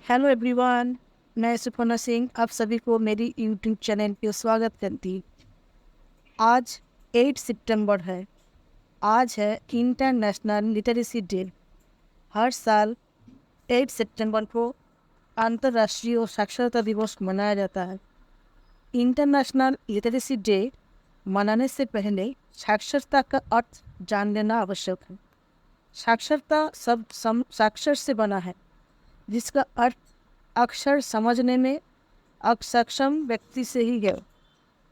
Hello everyone. मैं सुपर्णा सिंह आप सभी को मेरी यूट्यूब चैनल पे स्वागत करती। आज 8 सितंबर है। आज है इंटरनेशनल लिटरेसी डे। हर साल 8 सितंबर को अंतर्राष्ट्रीय साक्षरता दिवस मनाया जाता है। इंटरनेशनल लिटरेसी डे मनाने से पहले साक्षरता का अर्थ जान लेना आवश्यक है। साक्षरता साक्षर से बना है, जिसका अर्थ अक्षर समझने में अक्षम व्यक्ति से ही है,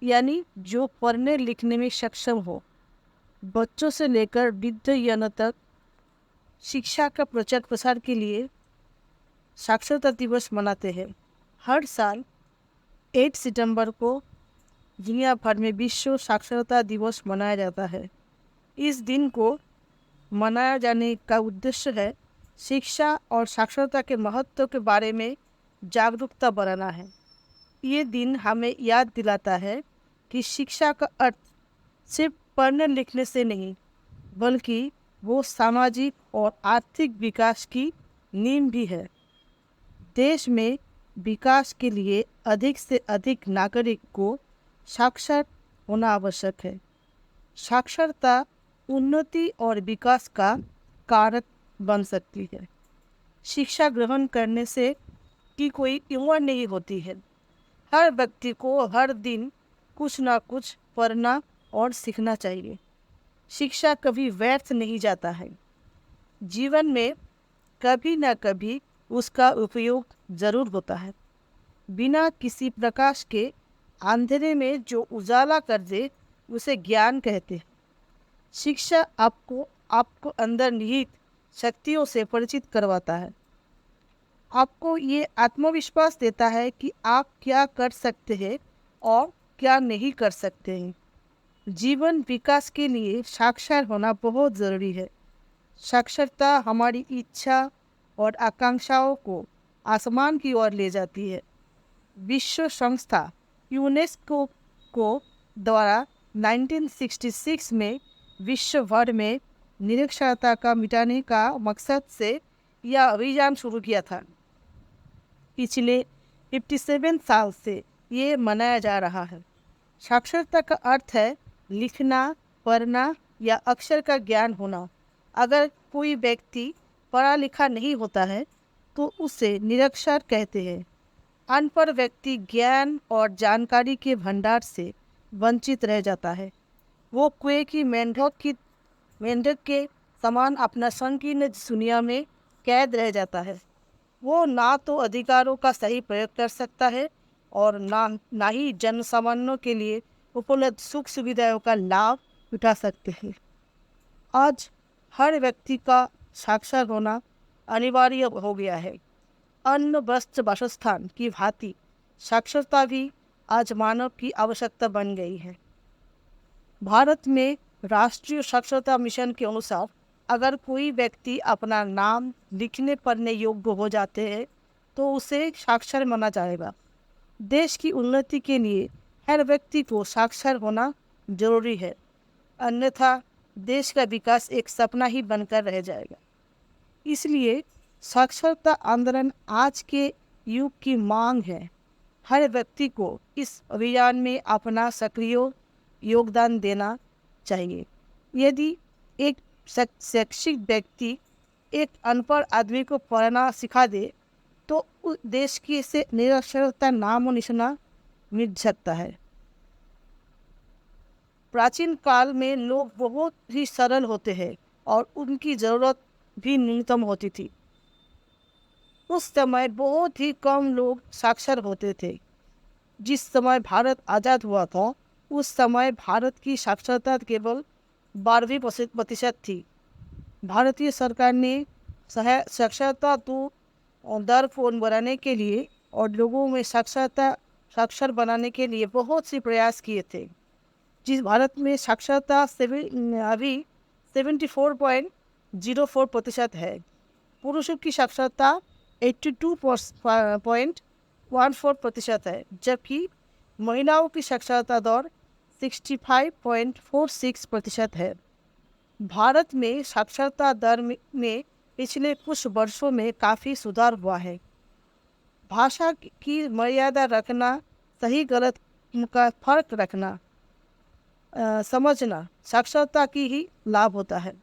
यानी जो पढ़ने लिखने में सक्षम हो। बच्चों से लेकर वृद्धजनों तक शिक्षा का प्रचार प्रसार के लिए साक्षरता दिवस मनाते हैं। हर साल 8 सितंबर को दुनिया भर में विश्व साक्षरता दिवस मनाया जाता है। इस दिन को मनाया जाने का उद्देश्य है शिक्षा और साक्षरता के महत्व के बारे में जागरूकता बढ़ाना है। ये दिन हमें याद दिलाता है कि शिक्षा का अर्थ सिर्फ पढ़ने लिखने से नहीं, बल्कि वो सामाजिक और आर्थिक विकास की नींव भी है। देश में विकास के लिए अधिक से अधिक नागरिक को साक्षर होना आवश्यक है। साक्षरता उन्नति और विकास का कारक बन सकती है। शिक्षा ग्रहण करने से की कोई उम्र नहीं होती है। हर व्यक्ति को हर दिन कुछ ना कुछ पढ़ना और सीखना चाहिए। शिक्षा कभी व्यर्थ नहीं जाता है। जीवन में कभी ना कभी उसका उपयोग जरूर होता है। बिना किसी प्रकाश के अंधेरे में जो उजाला कर दे उसे ज्ञान कहते हैं। शिक्षा आपको अंदर निहित शक्तियों से परिचित करवाता है। आपको ये आत्मविश्वास देता है कि आप क्या कर सकते हैं और क्या नहीं कर सकते हैं। जीवन विकास के लिए साक्षर होना बहुत ज़रूरी है। साक्षरता हमारी इच्छा और आकांक्षाओं को आसमान की ओर ले जाती है। विश्व संस्था यूनेस्को को द्वारा 1966 में विश्व भर में निरक्षरता का मिटाने का मकसद से यह अभियान शुरू किया था। पिछले 57 साल से ये मनाया जा रहा है। साक्षरता का अर्थ है लिखना, पढ़ना या अक्षर का ज्ञान होना। अगर कोई व्यक्ति पढ़ा लिखा नहीं होता है तो उसे निरक्षर कहते हैं। अनपढ़ व्यक्ति ज्ञान और जानकारी के भंडार से वंचित रह जाता है। वो कुएं की मेंढक के समान अपना संकीर्ण दुनिया में कैद रह जाता है। वो ना तो अधिकारों का सही प्रयोग कर सकता है और ना ही जन सामान्यों के लिए उपलब्ध सुख सुविधाओं का लाभ उठा सकते हैं। आज हर व्यक्ति का साक्षर होना अनिवार्य हो गया है। अन्न वस्त्र वासस्थान की भांति साक्षरता भी आज मानव की आवश्यकता बन गई है। भारत में राष्ट्रीय साक्षरता मिशन के अनुसार अगर कोई व्यक्ति अपना नाम लिखने पढ़ने योग्य हो जाते हैं तो उसे साक्षर माना जाएगा। देश की उन्नति के लिए हर व्यक्ति को साक्षर होना जरूरी है, अन्यथा देश का विकास एक सपना ही बनकर रह जाएगा। इसलिए साक्षरता आंदोलन आज के युग की मांग है। हर व्यक्ति को इस अभियान में अपना सक्रिय योगदान देना चाहिए। यदि एक शैक्षिक व्यक्ति एक अनपढ़ आदमी को पढ़ना सिखा दे तो उस देश की से निरक्षरता नामो निशाना मिट सकता है। प्राचीन काल में लोग बहुत ही सरल होते हैं और उनकी ज़रूरत भी न्यूनतम होती थी। उस समय बहुत ही कम लोग साक्षर होते थे। जिस समय भारत आज़ाद हुआ था उस समय भारत की साक्षरता केवल 12% थी। भारतीय सरकार ने साक्षरता दर को बढ़ाने के लिए और लोगों में साक्षर बनाने के लिए बहुत से प्रयास किए थे। जिस भारत में साक्षरता अभी 74.04% है। पुरुषों की साक्षरता 82.14% है, जबकि महिलाओं की साक्षरता दर 65.46% है। भारत में साक्षरता दर में पिछले कुछ वर्षों में काफ़ी सुधार हुआ है। भाषा की मर्यादा रखना, सही गलत का फर्क रखना, समझना साक्षरता की ही लाभ होता है।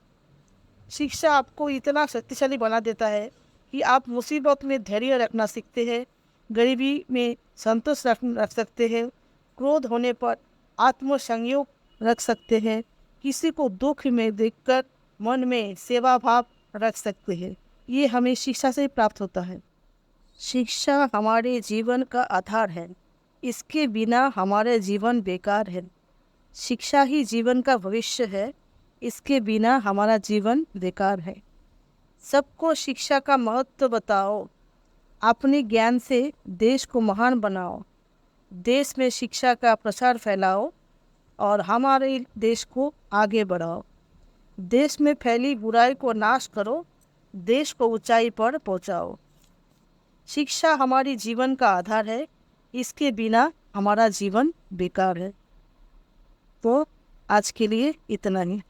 शिक्षा आपको इतना शक्तिशाली बना देता है कि आप मुसीबत में धैर्य रखना सीखते हैं, गरीबी में संतोष रख सकते हैं, क्रोध होने पर आत्मसंयम रख सकते हैं, किसी को दुख में देखकर मन में सेवा भाव रख सकते हैं। ये हमें शिक्षा से प्राप्त होता है। शिक्षा हमारे जीवन का आधार है, इसके बिना हमारे जीवन बेकार है। शिक्षा ही जीवन का भविष्य है, इसके बिना हमारा जीवन बेकार है। सबको शिक्षा का महत्व बताओ, अपने ज्ञान से देश को महान बनाओ, देश में शिक्षा का प्रसार फैलाओ और हमारे देश को आगे बढ़ाओ। देश में फैली बुराई को नाश करो, देश को ऊंचाई पर पहुंचाओ। शिक्षा हमारी जीवन का आधार है, इसके बिना हमारा जीवन बेकार है। तो आज के लिए इतना ही।